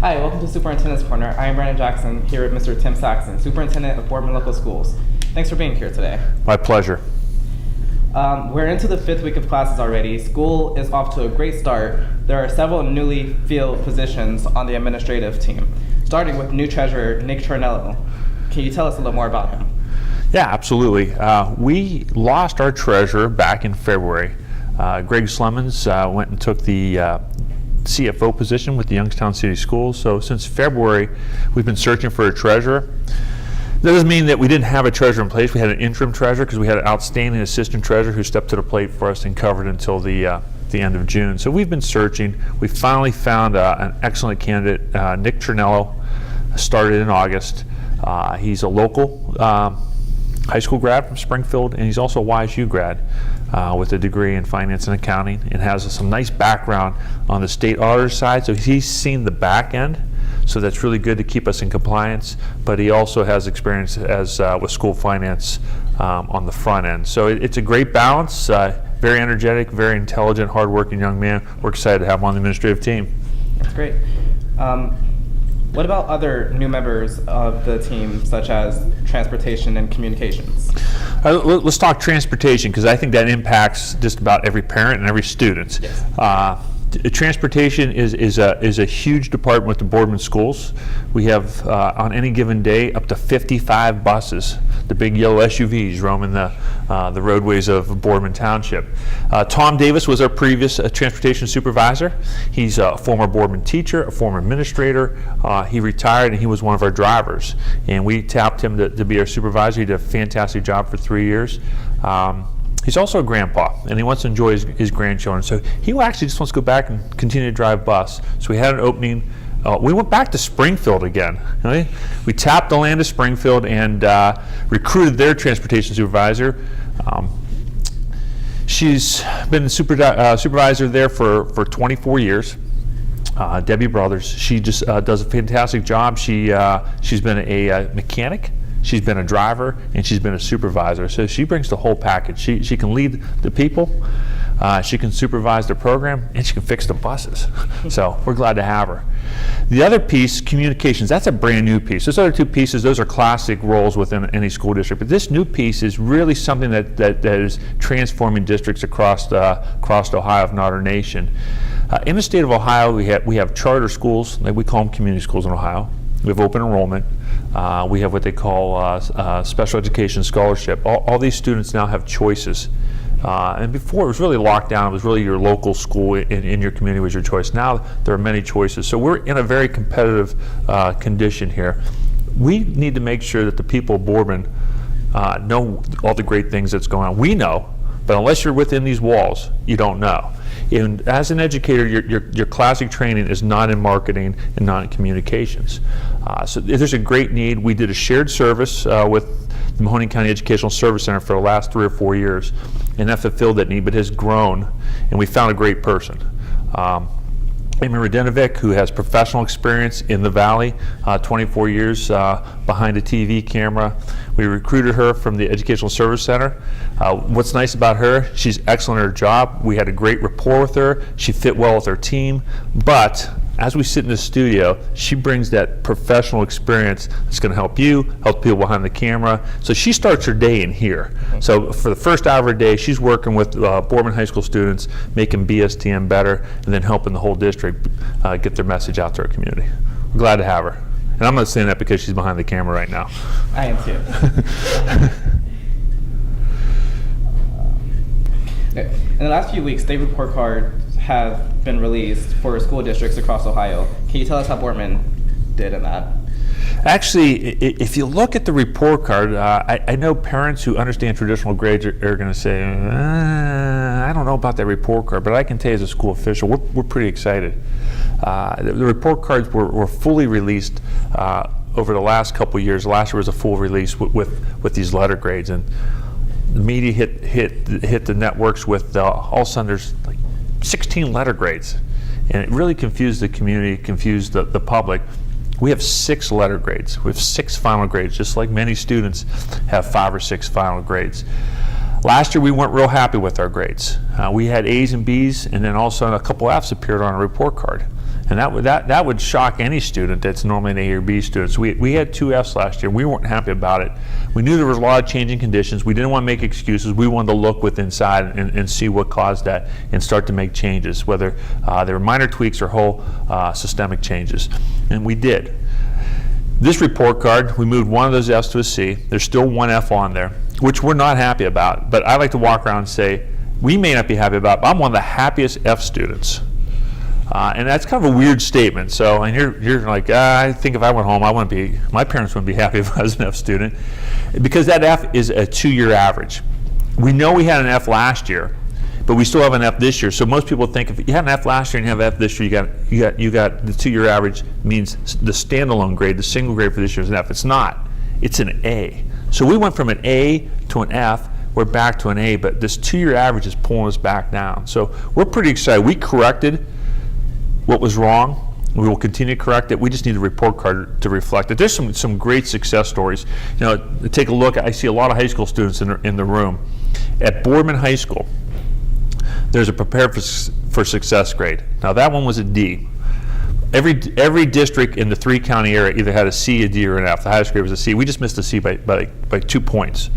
Hi, welcome to Superintendent's Corner. I am Brandon Jackson here with Mr. Tim Saxon, Superintendent of Boardman Local Schools. Thanks for being here today. My pleasure. We're into the 5th week of classes already. School is off to a great start. There are several newly filled positions on the administrative team, starting with new treasurer Nick Chernello. Can you tell us a little more about him? Yeah, absolutely. We lost our treasurer back in February. Greg Slemons went and took the CFO position with the Youngstown City Schools. So since February, we've been searching for a treasurer. That doesn't mean that we didn't have a treasurer in place. We had an interim treasurer because we had an outstanding assistant treasurer who stepped to the plate for us and covered until the end of June. So we've been searching. We finally found an excellent candidate. Nick Chernello started in August. He's a local high school grad from Springfield, and he's also a YSU grad with a degree in finance and accounting, and has some nice background on the state auditor side. So he's seen the back end, so that's really good to keep us in compliance. But he also has experience as with school finance on the front end. So it's a great balance. Very energetic, very intelligent, hardworking young man. We're excited to have him on the administrative team. That's great. What about other new members of the team, such as transportation and communications? Let's talk transportation, because I think that impacts just about every parent and every student. Yes. Transportation is a huge department with the Boardman schools. We have on any given day up to 55 buses, the big yellow SUVs roaming the roadways of Boardman Township. Tom Davis was our previous transportation supervisor. He's a former Boardman teacher, a former administrator. He retired and he was one of our drivers, and we tapped him to be our supervisor. He did a fantastic job for 3 years. He's also a grandpa, and he wants to enjoy his grandchildren. So he actually just wants to go back and continue to drive bus. So we had an opening. We went back to Springfield again. Right? We tapped the land of Springfield and recruited their transportation supervisor. She's been supervisor there for 24 years. Debbie Brothers. She just does a fantastic job. She's been a mechanic. She's been a driver, and she's been a supervisor. So she brings the whole package. She can lead the people, she can supervise the program, and she can fix the buses. So we're glad to have her. The other piece, communications, that's a brand new piece. Those other two pieces, those are classic roles within any school district. But this new piece is really something that is transforming districts across Ohio, if not our nation. In the state of Ohio, we have charter schools, like we call them community schools in Ohio. We have open enrollment. We have what they call special education scholarship. All these students now have choices. And before it was really locked down. It was really your local school in your community was your choice. Now there are many choices. So we're in a very competitive condition here. We need to make sure that the people of Boardman know all the great things that's going on. We know, but unless you're within these walls, you don't know. And as an educator, your classic training is not in marketing and not in communications. So there's a great need. We did a shared service with the Mahoning County Educational Service Center for the last 3 or 4 years, and that fulfilled that need, but has grown, and we found a great person. Amy Radenovic, who has professional experience in the Valley, 24 years behind a TV camera. We recruited her from the Educational Service Center. What's nice about her, she's excellent at her job. We had a great rapport with her. She fit well with our team. But as we sit in the studio, she brings that professional experience that's going to help you, help people behind the camera. So she starts her day in here. So for the first hour of her day, she's working with Boardman High School students, making BSTM better, and then helping the whole district get their message out to our community. We're glad to have her. And I'm not saying that because she's behind the camera right now. I am too. In the last few weeks, state report cards have been released for school districts across Ohio. Can you tell us how Boardman did in that? Actually, if you look at the report card, I know parents who understand traditional grades are going to say, I don't know about that report card, but I can tell you as a school official, we're pretty excited. The report cards were fully released over the last couple of years. Last year was a full release with these letter grades, and the media hit the networks with all of a sudden there's like 16 letter grades, and it really confused the community, confused the public. We have 6 letter grades. We have 6 final grades, just like many students have 5 or 6 final grades. Last year we weren't real happy with our grades. We had A's and B's, and then all of a sudden a couple F's appeared on a report card. And that would shock any student that's normally an A or B student. So we had 2 Fs last year. We weren't happy about it. We knew there was a lot of changing conditions. We didn't want to make excuses. We wanted to look with inside and see what caused that and start to make changes, whether they were minor tweaks or whole systemic changes. And we did. This report card, we moved one of those Fs to a C. There's still 1 F on there, which we're not happy about. But I like to walk around and say, we may not be happy about it, but I'm one of the happiest F students. And that's kind of a weird statement. So, and you're like, I think if I went home, my parents wouldn't be happy if I was an F student, because that F is a 2-year average. We know we had an F last year, but we still have an F this year. So most people think if you had an F last year and you have an F this year, you got the 2-year average means the standalone grade, the single grade for this year is an F. It's not. It's an A. So we went from an A to an F. We're back to an A, but this 2-year average is pulling us back down. So we're pretty excited. We corrected what was wrong. We will continue to correct it. We just need the report card to reflect it. There's some great success stories. You know, take a look. I see a lot of high school students in the room. At Boardman High School, there's a Prepare for Success grade. Now that one was a D. Every district in the 3-county area either had a C, a D, or an F. The highest grade was a C. We just missed a C by 2 points.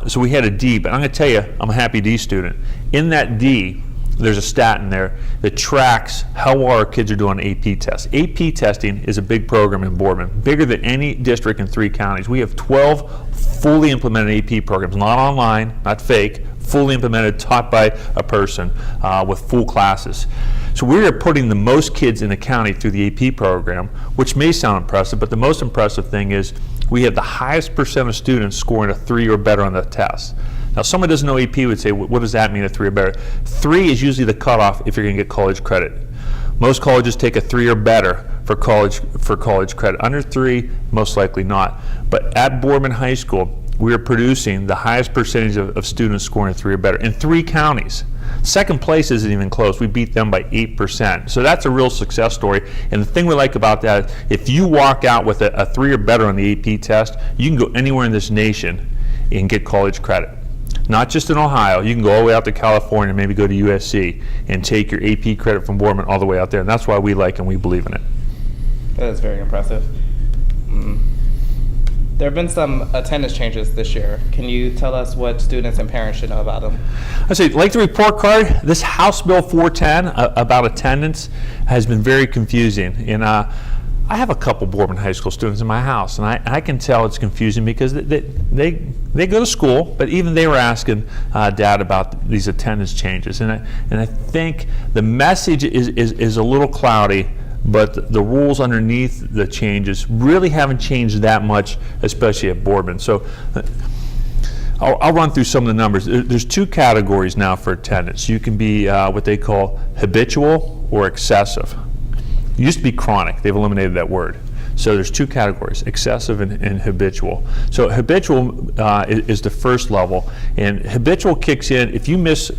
So we had a D, but I'm going to tell you, I'm a happy D student. In that D, there's a stat in there that tracks how well our kids are doing on AP tests. AP testing is a big program in Boardman, bigger than any district in 3 counties. We have 12 fully implemented AP programs, not online, not fake, fully implemented, taught by a person with full classes. So we are putting the most kids in the county through the AP program, which may sound impressive, but the most impressive thing is we have the highest percent of students scoring a 3 or better on the test. Now, someone who doesn't know AP would say, what does that mean, a 3 or better? 3 is usually the cutoff if you're going to get college credit. Most colleges take a 3 or better for college credit. Under 3, most likely not. But at Boardman High School, we are producing the highest percentage of students scoring a 3 or better in 3 counties. Second place isn't even close. We beat them by 8%. So that's a real success story. And the thing we like about that, if you walk out with a 3 or better on the AP test, you can go anywhere in this nation and get college credit. Not just in Ohio. You can go all the way out to California, maybe go to USC and take your AP credit from Boardman all the way out there. And that's why we like and we believe in it. That is very impressive. There have been some attendance changes this year. Can you tell us what students and parents should know about them? I say, like the report card, this House Bill 410 about attendance has been very confusing. And I have a couple Boardman High School students in my house, and I can tell it's confusing because they go to school, but even they were asking Dad about these attendance changes. And I think the message is a little cloudy, but the rules underneath the changes really haven't changed that much, especially at Boardman. So I'll run through some of the numbers. There's 2 categories now for attendance. You can be what they call habitual or excessive. It used to be chronic. They've eliminated that word. So there's 2 categories, excessive and habitual. So habitual is the first level, and habitual kicks in if you miss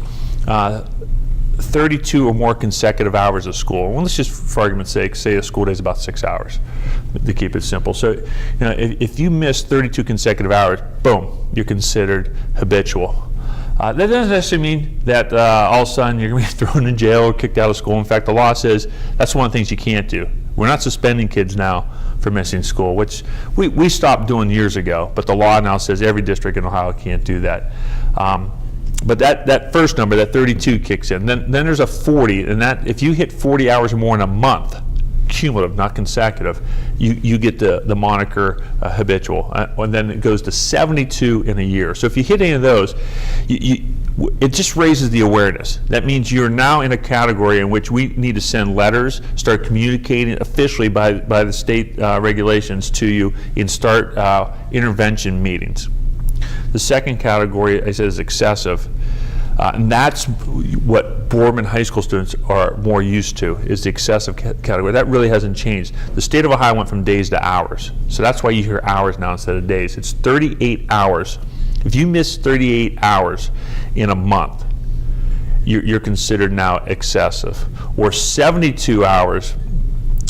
32 or more consecutive hours of school. Well, let's just, for argument's sake, say a school day is about 6 hours, to keep it simple. So, if you miss 32 consecutive hours, boom, you're considered habitual. That doesn't necessarily mean that all of a sudden you're going to be thrown in jail or kicked out of school. In fact, the law says that's one of the things you can't do. We're not suspending kids now for missing school, which we stopped doing years ago, but the law now says every district in Ohio can't do that. But that first number, that 32, kicks in. Then there's a 40, and that if you hit 40 hours or more in a month, cumulative, not consecutive, you get the moniker habitual. And then it goes to 72 in a year. So if you hit any of those, it just raises the awareness. That means you're now in a category in which we need to send letters, start communicating officially by the state regulations to you, and start intervention meetings. The second category, I said, is excessive. And that's what Boardman High School students are more used to, is the excessive category. That really hasn't changed. The state of Ohio went from days to hours. So that's why you hear hours now instead of days. It's 38 hours. If you miss 38 hours in a month, you're considered now excessive. Or 72 hours,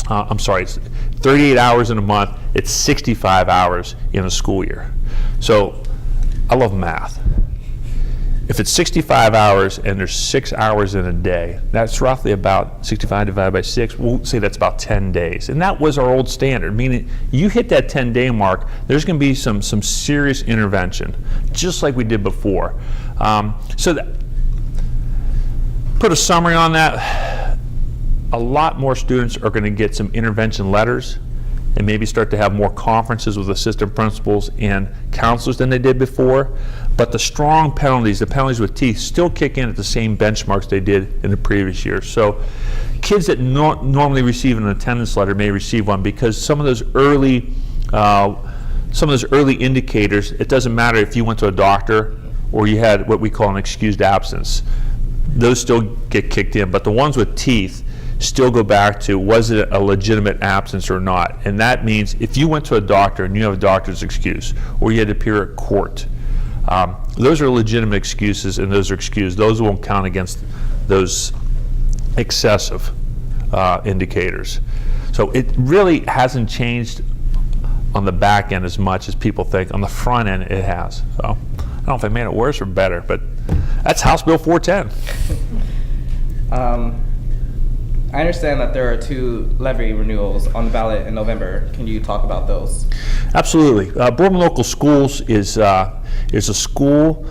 it's 38 hours in a month, it's 65 hours in a school year. So I love math. If it's 65 hours and there's 6 hours in a day, that's roughly about 65 divided by 6. We'll say that's about 10 days. And that was our old standard, meaning you hit that 10-day mark, there's going to be some serious intervention, just like we did before. Put a summary on that. A lot more students are going to get some intervention letters and maybe start to have more conferences with assistant principals and counselors than they did before. But the strong penalties, the penalties with teeth, still kick in at the same benchmarks they did in the previous year. So kids that normally receive an attendance letter may receive one, because some of those early indicators, it doesn't matter if you went to a doctor or you had what we call an excused absence. Those still get kicked in, but the ones with teeth still go back to, was it a legitimate absence or not? And that means if you went to a doctor and you have a doctor's excuse, or you had to appear at court, those are legitimate excuses, and those are excused. Those won't count against those excessive indicators. So it really hasn't changed on the back end as much as people think. On the front end, it has. So I don't know if I made it worse or better, but that's House Bill 410. I understand that there are 2 levy renewals on the ballot in November. Can you talk about those? Absolutely. Boardman Local Schools is a school,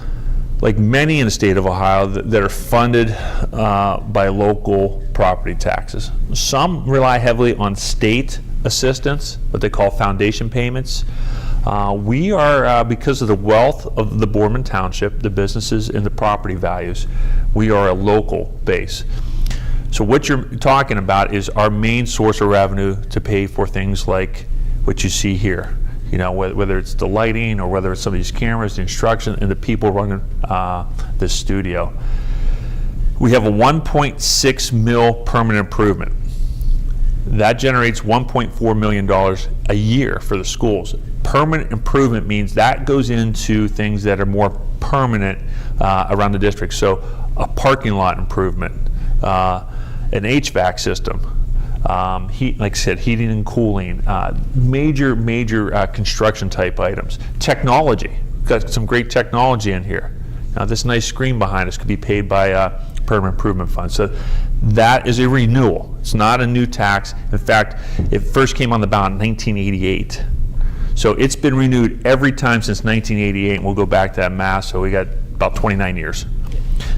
like many in the state of Ohio, that are funded by local property taxes. Some rely heavily on state assistance, what they call foundation payments. We are, because of the wealth of the Boardman Township, the businesses and the property values, we are a local base. So what you're talking about is our main source of revenue to pay for things like what you see here. You know, whether it's the lighting or whether it's some of these cameras, the instruction, and the people running this studio. We have a 1.6 mil permanent improvement. That generates $1.4 million a year for the schools. Permanent improvement means that goes into things that are more permanent around the district. So a parking lot improvement, an HVAC system, like I said, heating and cooling, major construction type items. Technology, got some great technology in here. Now this nice screen behind us could be paid by permanent improvement fund. So that is a renewal. It's not a new tax. In fact, it first came on the ballot in 1988. So it's been renewed every time since 1988, and we'll go back to that math, so we got about 29 years.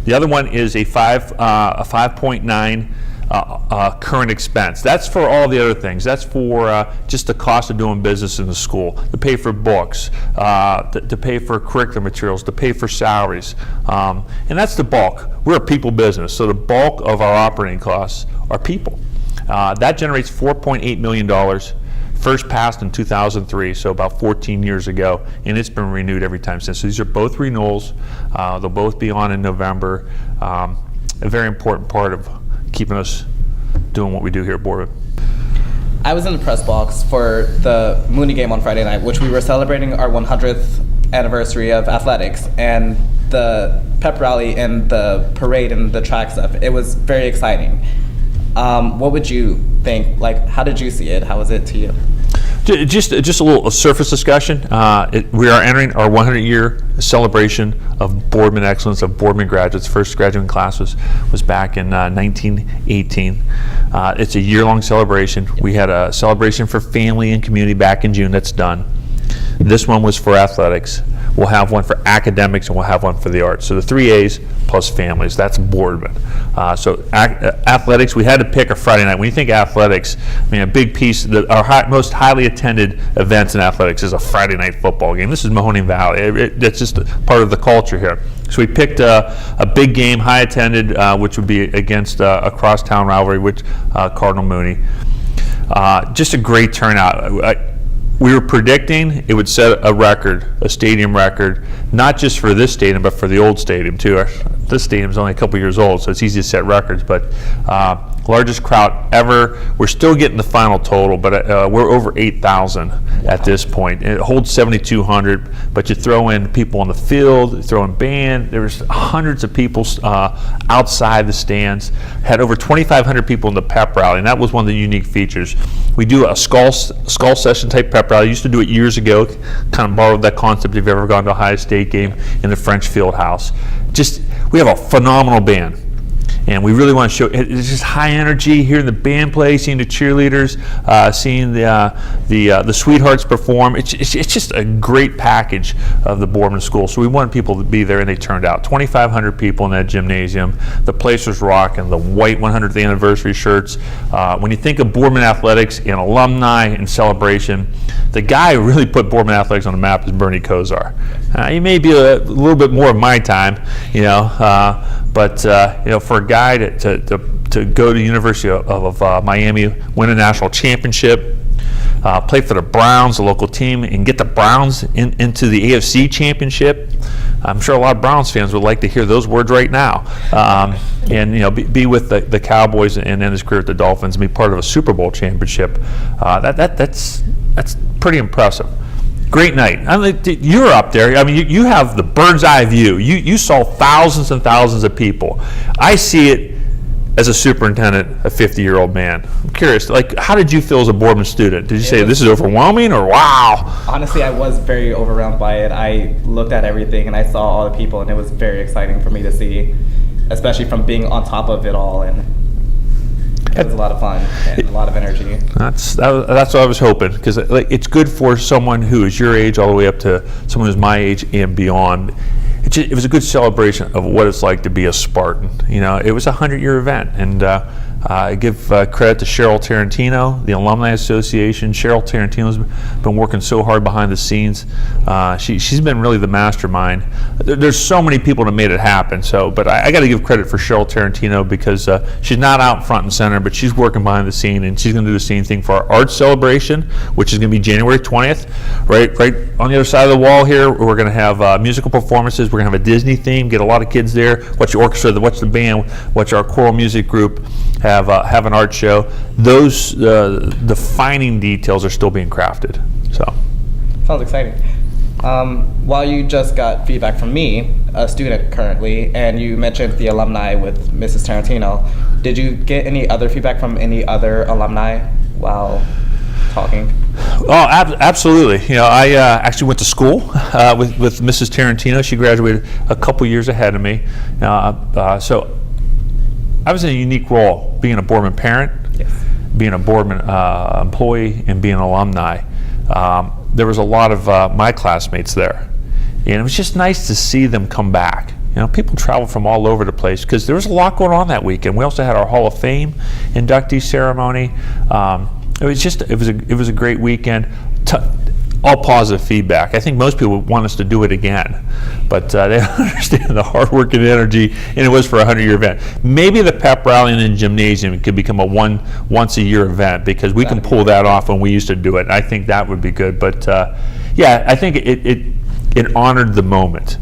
The other one is a 5.9 current expense. That's for all the other things. That's for just the cost of doing business in the school, to pay for books, to pay for curriculum materials, to pay for salaries. And that's the bulk. We're a people business, so the bulk of our operating costs are people. That generates $4.8 million. First passed in 2003, so about 14 years ago, and it's been renewed every time since. So these are both renewals. They'll both be on in November. A very important part of keeping us doing what we do here at Boardman. I was in the press box for the Mooney game on Friday night, which we were celebrating our 100th anniversary of athletics, and the pep rally and the parade and the track stuff. It was very exciting. What would you think? Like, how did you see it? How was it to you? Just a little surface discussion. We are entering our 100-year celebration of Boardman excellence, of Boardman graduates. First graduating class was back in 1918. It's a year-long celebration. We had a celebration for family and community back in June. That's done. This one was for athletics. We'll have one for academics, and we'll have one for the arts. So the 3 A's plus families, that's Boardman. So athletics, we had to pick a Friday night. When you think athletics, I mean, a big piece, our most highly attended events in athletics is a Friday night football game. This is Mahoning Valley. That's just part of the culture here. So we picked a big game, high attended, which would be against a crosstown rivalry, which Cardinal Mooney. Just a great turnout. We were predicting it would set a record, a stadium record, not just for this stadium, but for the old stadium too. This stadium is only a couple years old, so it's easy to set records. But largest crowd ever. We're still getting the final total, but we're over 8,000 at this point. It holds 7,200, but you throw in people on the field, you throw in band. There was hundreds of people outside the stands. Had over 2,500 people in the pep rally, and that was one of the unique features. We do a skull session type pep rally. I used to do it years ago, kind of borrowed that concept if you've ever gone to a Ohio State game in the French Field House. We have a phenomenal band. And we really want to show it's just high energy, hearing the band play, seeing the cheerleaders, seeing the sweethearts perform. It's just a great package of the Boardman School. So we wanted people to be there, and they turned out. 2,500 people in that gymnasium. The place was rocking. The white 100th anniversary shirts. When you think of Boardman athletics and alumni and celebration, the guy who really put Boardman athletics on the map is Bernie Kosar. He may be a little bit more of my time, but for a guy to go to the University of Miami, win a national championship, play for the Browns, the local team, and get the Browns into the AFC championship. I'm sure a lot of Browns fans would like to hear those words right now. And be with the Cowboys and end his career at the Dolphins and be part of a Super Bowl championship. That's pretty impressive. Great night. You're up there. I mean, you have the bird's eye view. You saw thousands and thousands of people. I see it as a superintendent, a 50-year-old man. I'm curious, how did you feel as a Boardman student? Did you say this is overwhelming, or wow? Honestly, I was very overwhelmed by it. I looked at everything and I saw all the people, and it was very exciting for me to see, especially from being on top of it all. And it was a lot of fun and a lot of energy. That's what I was hoping, because it's good for someone who is your age all the way up to someone who's my age and beyond. It was a good celebration of what it's like to be a Spartan. It was a 100-year event, and I give credit to Cheryl Tarantino, the Alumni Association. Cheryl Tarantino's been working so hard behind the scenes. She's been really the mastermind. There's so many people that made it happen. But I got to give credit for Cheryl Tarantino, because she's not out front and center, but she's working behind the scene, and she's going to do the same thing for our arts celebration, which is going to be January 20th. Right on the other side of the wall here, we're going to have musical performances. We're going to have a Disney theme. Get a lot of kids there. Watch the orchestra. Watch the band. Watch our choral music group. Have an art show. Those defining details are still being crafted. Sounds exciting. While you just got feedback from me, a student currently, and you mentioned the alumni with Mrs. Tarantino, did you get any other feedback from any other alumni while talking? Oh, absolutely. I actually went to school with Mrs. Tarantino. She graduated a couple years ahead of me. So I was in a unique role, being a Boardman parent, yes, being a Boardman employee, and being an alumni. There was a lot of my classmates there, and it was just nice to see them come back. People travel from all over the place because there was a lot going on that weekend. We also had our Hall of Fame inductee ceremony. It was a great weekend. All positive feedback. I think most people want us to do it again, but they don't understand the hard work and energy, and it was for a 100-year event. Maybe the pep rally in the gymnasium could become a once-a-year event, because we can pull that off when we used to do it. I think that would be good, but I think it honored the moment,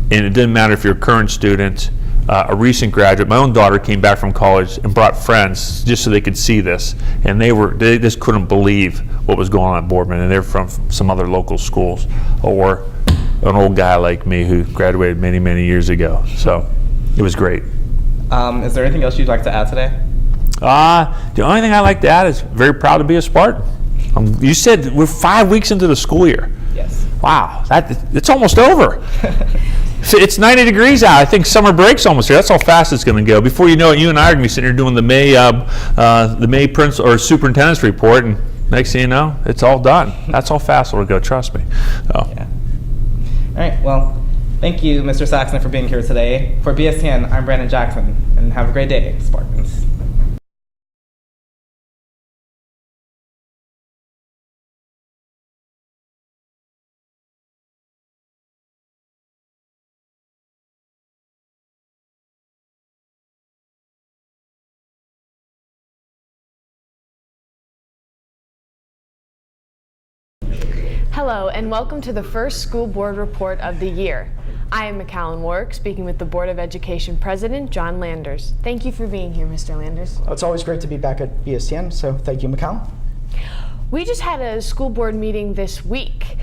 and it didn't matter if you're a current student, a recent graduate. My own daughter came back from college and brought friends just so they could see this, and they just couldn't believe what was going on at Boardman, and they're from some other local schools, or an old guy like me who graduated many, many years ago. So it was great. Is there anything else you'd like to add today? The only thing I'd like to add is very proud to be a Spartan. You said we're 5 weeks into the school year. Yes. Wow, it's almost over. It's 90 degrees out. I think summer break's almost here. That's how fast it's going to go. Before you know it, you and I are going to be sitting here doing the May principal or superintendent's report, and next thing you know, it's all done. That's how fast it'll go. Trust me. Yeah. All right. Well, thank you, Mr. Saxon, for being here today. For BSTN, I'm Brandon Jackson, and have a great day, Spartans. Hello, and welcome to the first school board report of the year. I am McAllen Warwick, speaking with the Board of Education President, John Landers. Thank you for being here, Mr. Landers. It's always great to be back at BSTN, so thank you, McAllen. We just had a school board meeting this week.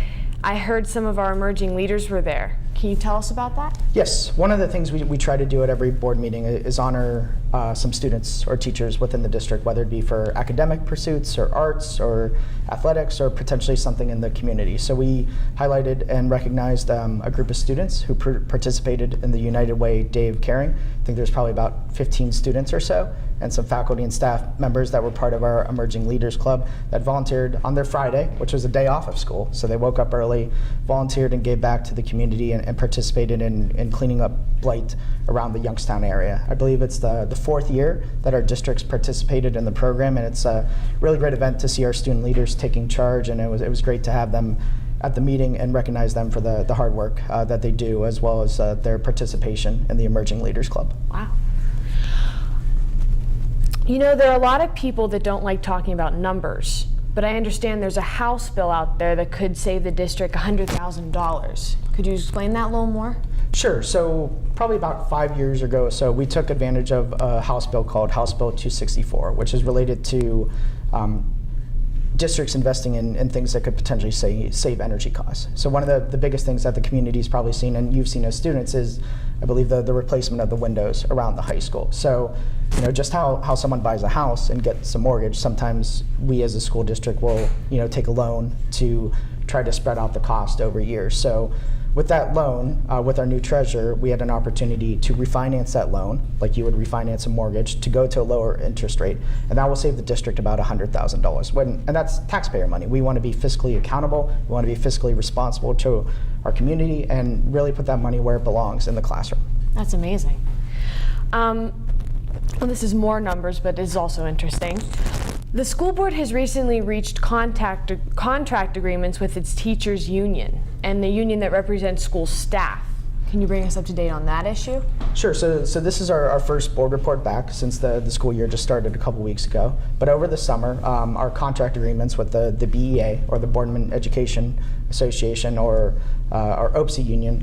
I heard some of our emerging leaders were there. Can you tell us about that? Yes, one of the things we try to do at every board meeting is honor some students or teachers within the district, whether it be for academic pursuits or arts or athletics or potentially something in the community. So we highlighted and recognized a group of students who participated in the United Way Day of Caring. I think there's probably about 15 students or so, and some faculty and staff members that were part of our Emerging Leaders Club that volunteered on their Friday, which was a day off of school. So they woke up early, volunteered and gave back to the community and participated in cleaning up blight around the Youngstown area. I believe it's the fourth year that our district's participated in the program, and it's a really great event to see our student leaders taking charge, and it was great to have them at the meeting and recognize them for the hard work that they do, as well as their participation in the Emerging Leaders Club. Wow. You know, there are a lot of people that don't like talking about numbers, but I understand there's a House bill out there that could save the district $100,000. Could you explain that a little more? Sure. So probably about 5 years ago or so, we took advantage of a House bill called House Bill 264, which is related to districts investing in things that could potentially save energy costs. So one of the biggest things that the community's probably seen, and you've seen as students, is I believe the replacement of the windows around the high school. So just how someone buys a house and gets a mortgage, sometimes we as a school district will take a loan to try to spread out the cost over years. So with that loan, with our new treasurer, we had an opportunity to refinance that loan, like you would refinance a mortgage, to go to a lower interest rate, and that will save the district about $100,000. And that's taxpayer money. We want to be fiscally accountable. We want to be fiscally responsible to our community and really put that money where it belongs, in the classroom. That's amazing. Well, this is more numbers, but it is also interesting. The school board has recently reached contract agreements with its teachers union and the union that represents school staff. Can you bring us up to date on that issue? Sure. So this is our first board report back since the school year just started a couple weeks ago. But over the summer, our contract agreements with the BEA, or the Boardman Education Association, or our OPSI union,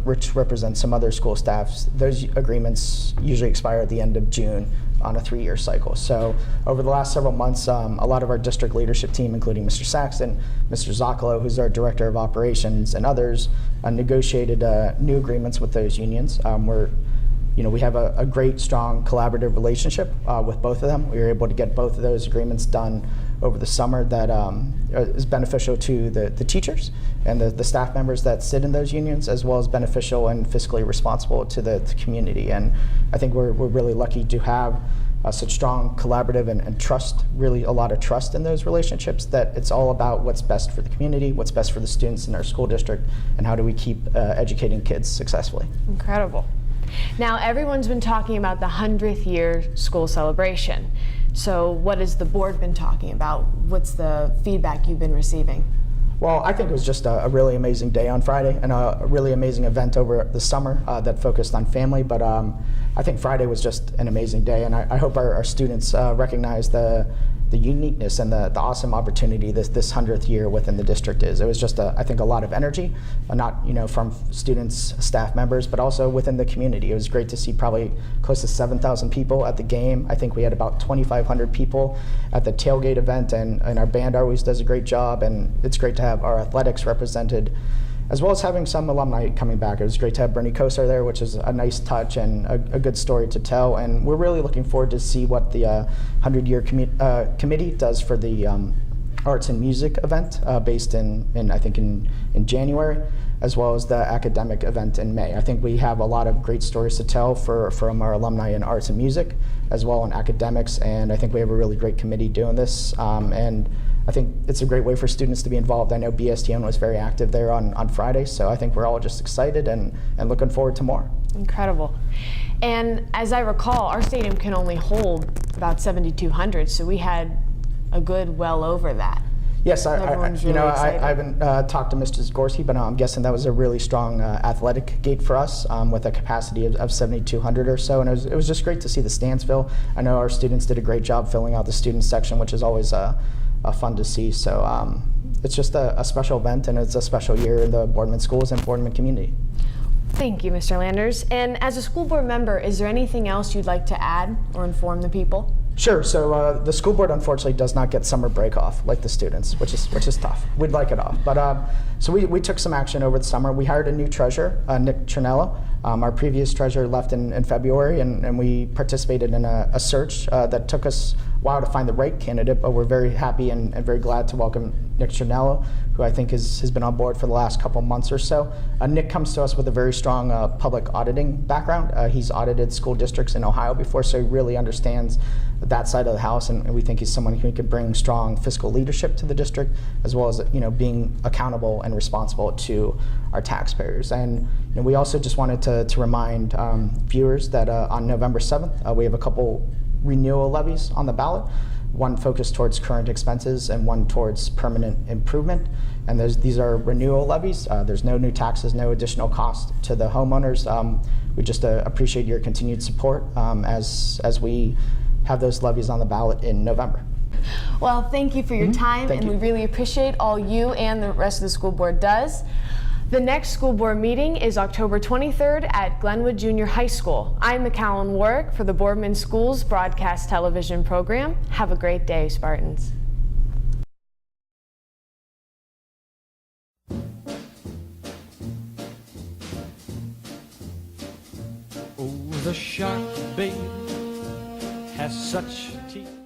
which represents some other school staffs, those agreements usually expire at the end of June on a 3-year cycle. So over the last several months, a lot of our district leadership team, including Mr. Saxton, Mr. Zoccolo, who's our director of operations, and others, negotiated new agreements with those unions. We have a great, strong, collaborative relationship with both of them. We were able to get both of those agreements done over the summer that is beneficial to the teachers and the staff members that sit in those unions, as well as beneficial and fiscally responsible to the community. And I think we're really lucky to have such strong collaborative and trust, really a lot of trust in those relationships, that it's all about what's best for the community, what's best for the students in our school district, and how do we keep educating kids successfully. Incredible. Now, everyone's been talking about the 100th year school celebration. So what has the board been talking about? What's the feedback you've been receiving? Well, I think it was just a really amazing day on Friday, and a really amazing event over the summer that focused on family. But I think Friday was just an amazing day, and I hope our students recognize the uniqueness and the awesome opportunity this 100th year within the district is. It was just, I think, a lot of energy, not from students, staff members, but also within the community. It was great to see probably close to 7,000 people at the game. I think we had about 2,500 people at the tailgate event, and our band always does a great job, and it's great to have our athletics represented, as well as having some alumni coming back. It was great to have Bernie Kosar there, which is a nice touch and a good story to tell. And we're really looking forward to see what the 100-year committee does for the arts and music event based in I think in January, as well as the academic event in May. I think we have a lot of great stories to tell from our alumni in arts and music, as well in academics, and I think we have a really great committee doing this. And I think it's a great way for students to be involved. I know BSTN was very active there on Friday, so I think we're all just excited and looking forward to more. Incredible. And as I recall, our stadium can only hold about 7,200, so we had a good well over that. Yes, I excited. haven't talked to Mr. Zgorski, but I'm guessing that was a really strong athletic gate for us with a capacity of 7,200 or so, and it was just great to see the stands fill. I know our students did a great job filling out the student section, which is always fun to see. So it's just a special event, and it's a special year in the Boardman schools and Boardman community. Thank you, Mr. Landers. And as a school board member, is there anything else you'd like to add or inform the people? Sure. So the school board unfortunately does not get summer break off like the students, which is tough. We'd like it off, but so we took some action over the summer. We hired a new treasurer, Nick Trinello. Our previous treasurer left in February, and we participated in a search that took us a while to find the right candidate. But we're very happy and very glad to welcome Nick Trinello, who I think has been on board for the last couple months or so. Nick comes to us with a very strong public auditing background. He's audited school districts in Ohio before, so he really understands that side of the house, and we think he's someone who could bring strong fiscal leadership to the district, as well as being accountable and responsible to our taxpayers. And we also just wanted to remind viewers that on November 7th, we have a couple renewal levies on the ballot. One focused towards current expenses and one towards permanent improvement. And these are renewal levies. There's no new taxes, no additional cost to the homeowners. We just appreciate your continued support as we have those levies on the ballot in November. Well, thank you for your time, Thank and you. we really appreciate all you and the rest of the school board does. The next school board meeting is October 23rd at Glenwood Junior High School. I'm McCallum Warwick for the Boardman Schools broadcast television program. Have a great day, Spartans. Oh, the shark, babe, has such teeth.